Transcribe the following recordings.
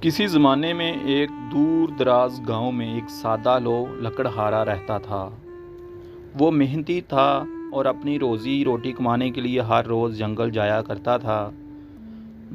کسی زمانے میں ایک دور دراز گاؤں میں ایک سادہ لکڑہارا رہتا تھا۔ وہ محنتی تھا اور اپنی روزی روٹی کمانے کے لیے ہر روز جنگل جایا کرتا تھا۔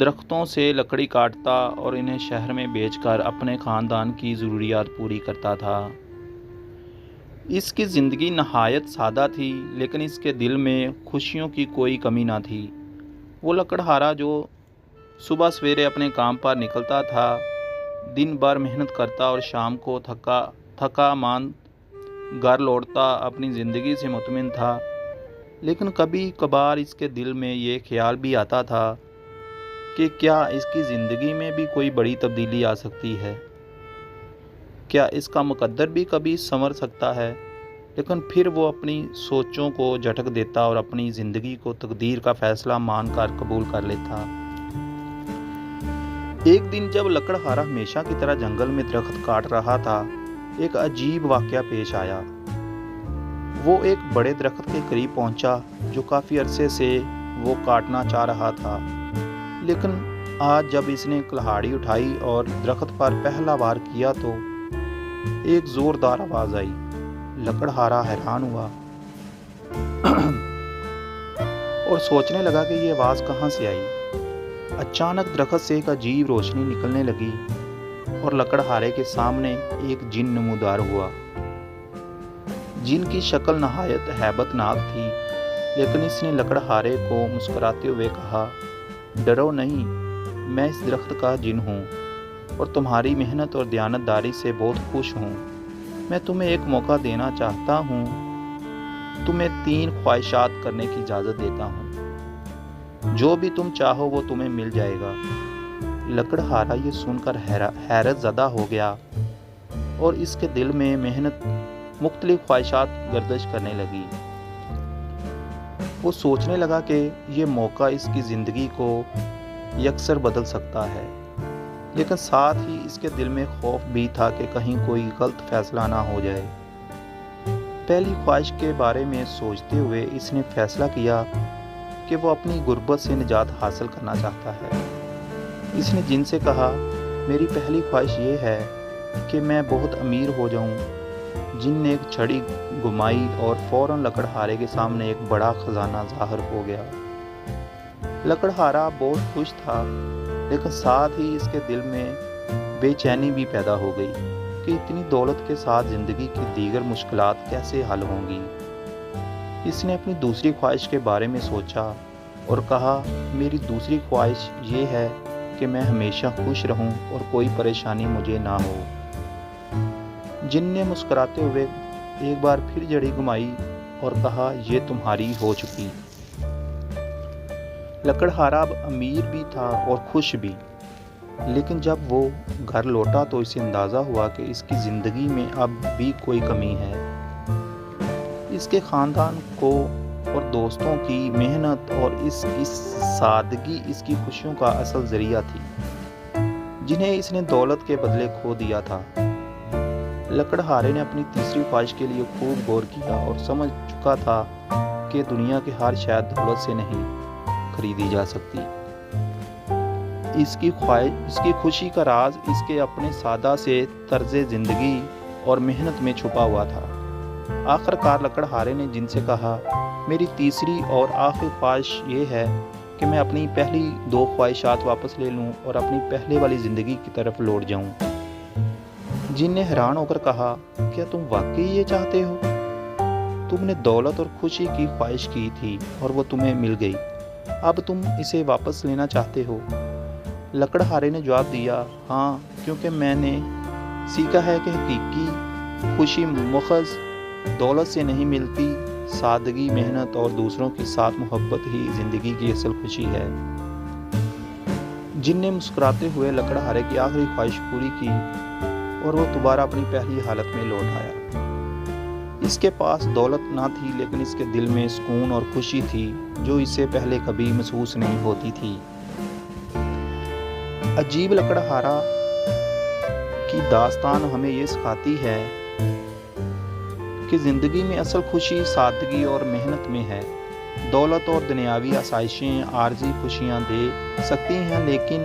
درختوں سے لکڑی کاٹتا اور انہیں شہر میں بیچ کر اپنے خاندان کی ضروریات پوری کرتا تھا۔ اس کی زندگی نہایت سادہ تھی، لیکن اس کے دل میں خوشیوں کی کوئی کمی نہ تھی۔ وہ لکڑہارا جو صبح سویرے اپنے کام پر نکلتا تھا، دن بھر محنت کرتا اور شام کو تھکا ماند گھر لوٹتا، اپنی زندگی سے مطمئن تھا۔ لیکن کبھی کبھار اس کے دل میں یہ خیال بھی آتا تھا کہ کیا اس کی زندگی میں بھی کوئی بڑی تبدیلی آ سکتی ہے؟ کیا اس کا مقدر بھی کبھی سنور سکتا ہے؟ لیکن پھر وہ اپنی سوچوں کو جھٹک دیتا اور اپنی زندگی کو تقدیر کا فیصلہ مان کر قبول کر لیتا۔ ایک دن جب لکڑہارا ہمیشہ کی طرح جنگل میں درخت کاٹ رہا تھا، ایک عجیب واقعہ پیش آیا۔ وہ ایک بڑے درخت کے قریب پہنچا جو کافی عرصے سے وہ کاٹنا چاہ رہا تھا، لیکن آج جب اس نے کلہاڑی اٹھائی اور درخت پر پہلا وار کیا تو ایک زوردار آواز آئی۔ لکڑہارا حیران ہوا اور سوچنے لگا کہ یہ آواز کہاں سے آئی۔ اچانک درخت سے ایک عجیب روشنی نکلنے لگی اور لکڑہارے کے سامنے ایک جن نمودار ہوا۔ جن کی شکل نہایت ہیبت ناک تھی، لیکن اس نے لکڑہارے کو مسکراتے ہوئے کہا، ڈرو نہیں، میں اس درخت کا جن ہوں اور تمہاری محنت اور دیانتداری سے بہت خوش ہوں۔ میں تمہیں ایک موقع دینا چاہتا ہوں، تمہیں 3 خواہشات کرنے کی اجازت دیتا ہوں۔ جو بھی تم چاہو وہ تمہیں مل جائے گا۔ لکڑہارا یہ سن کر حیرت زدہ ہو گیا اور اس کے دل میں مختلف خواہشات گردش کرنے لگی۔ وہ سوچنے لگا کہ یہ موقع اس کی زندگی کو یکسر بدل سکتا ہے، لیکن ساتھ ہی اس کے دل میں خوف بھی تھا کہ کہیں کوئی غلط فیصلہ نہ ہو جائے۔ پہلی خواہش کے بارے میں سوچتے ہوئے اس نے فیصلہ کیا کہ وہ اپنی غربت سے نجات حاصل کرنا چاہتا ہے۔ اس نے جن سے کہا، میری پہلی خواہش یہ ہے کہ میں بہت امیر ہو جاؤں۔ جن نے ایک چھڑی گھمائی اور فوراً لکڑہارے کے سامنے ایک بڑا خزانہ ظاہر ہو گیا۔ لکڑہارا بہت خوش تھا، لیکن ساتھ ہی اس کے دل میں بے چینی بھی پیدا ہو گئی کہ اتنی دولت کے ساتھ زندگی کی دیگر مشکلات کیسے حل ہوں گی۔ اس نے اپنی دوسری خواہش کے بارے میں سوچا اور کہا، میری دوسری خواہش یہ ہے کہ میں ہمیشہ خوش رہوں اور کوئی پریشانی مجھے نہ ہو۔ جن نے مسکراتے ہوئے ایک بار پھر جھڑی گھمائی اور کہا، یہ تمہاری ہو چکی۔ لکڑہارا اب امیر بھی تھا اور خوش بھی، لیکن جب وہ گھر لوٹا تو اسے اندازہ ہوا کہ اس کی زندگی میں اب بھی کوئی کمی ہے۔ اس کے خاندان کو اور دوستوں کی محنت اور اس کی سادگی اس کی خوشیوں کا اصل ذریعہ تھی، جنہیں اس نے دولت کے بدلے کھو دیا تھا۔ لکڑہارے نے اپنی تیسری خواہش کے لیے خوب غور کیا اور سمجھ چکا تھا کہ دنیا کی ہر شے دولت سے نہیں خریدی جا سکتی۔ اس کی خوشی کا راز اس کے اپنے سادہ سے طرز زندگی اور محنت میں چھپا ہوا تھا۔ آخر کار لکڑہارے نے جن سے کہا، میری تیسری اور آخری خواہش یہ ہے کہ میں اپنی پہلی 2 خواہشات واپس لے لوں اور اپنی پہلے والی زندگی کی طرف لوٹ جاؤں۔ جن نے حیران ہو کر کہا، کیا تم واقعی یہ چاہتے ہو؟ تم نے دولت اور خوشی کی خواہش کی تھی اور وہ تمہیں مل گئی، اب تم اسے واپس لینا چاہتے ہو؟ لکڑہارے نے جواب دیا، ہاں، کیونکہ میں نے سیکھا ہے کہ حقیقی خوشی محض دولت سے نہیں ملتی، سادگی، محنت اور دوسروں کے ساتھ محبت ہی زندگی کی اصل خوشی ہے۔ جن نے مسکراتے ہوئے لکڑہارے کی آخری خواہش پوری کی اور وہ دوبارہ اپنی پہلی حالت میں لوٹ آیا۔ اس کے پاس دولت نہ تھی، لیکن اس کے دل میں سکون اور خوشی تھی جو اسے پہلے کبھی محسوس نہیں ہوتی تھی۔ عجیب لکڑہارا کی داستان ہمیں یہ سکھاتی ہے کہ زندگی میں اصل خوشی سادگی اور محنت میں ہے۔ دولت اور دنیاوی آسائشیں عارضی خوشیاں دے سکتی ہیں، لیکن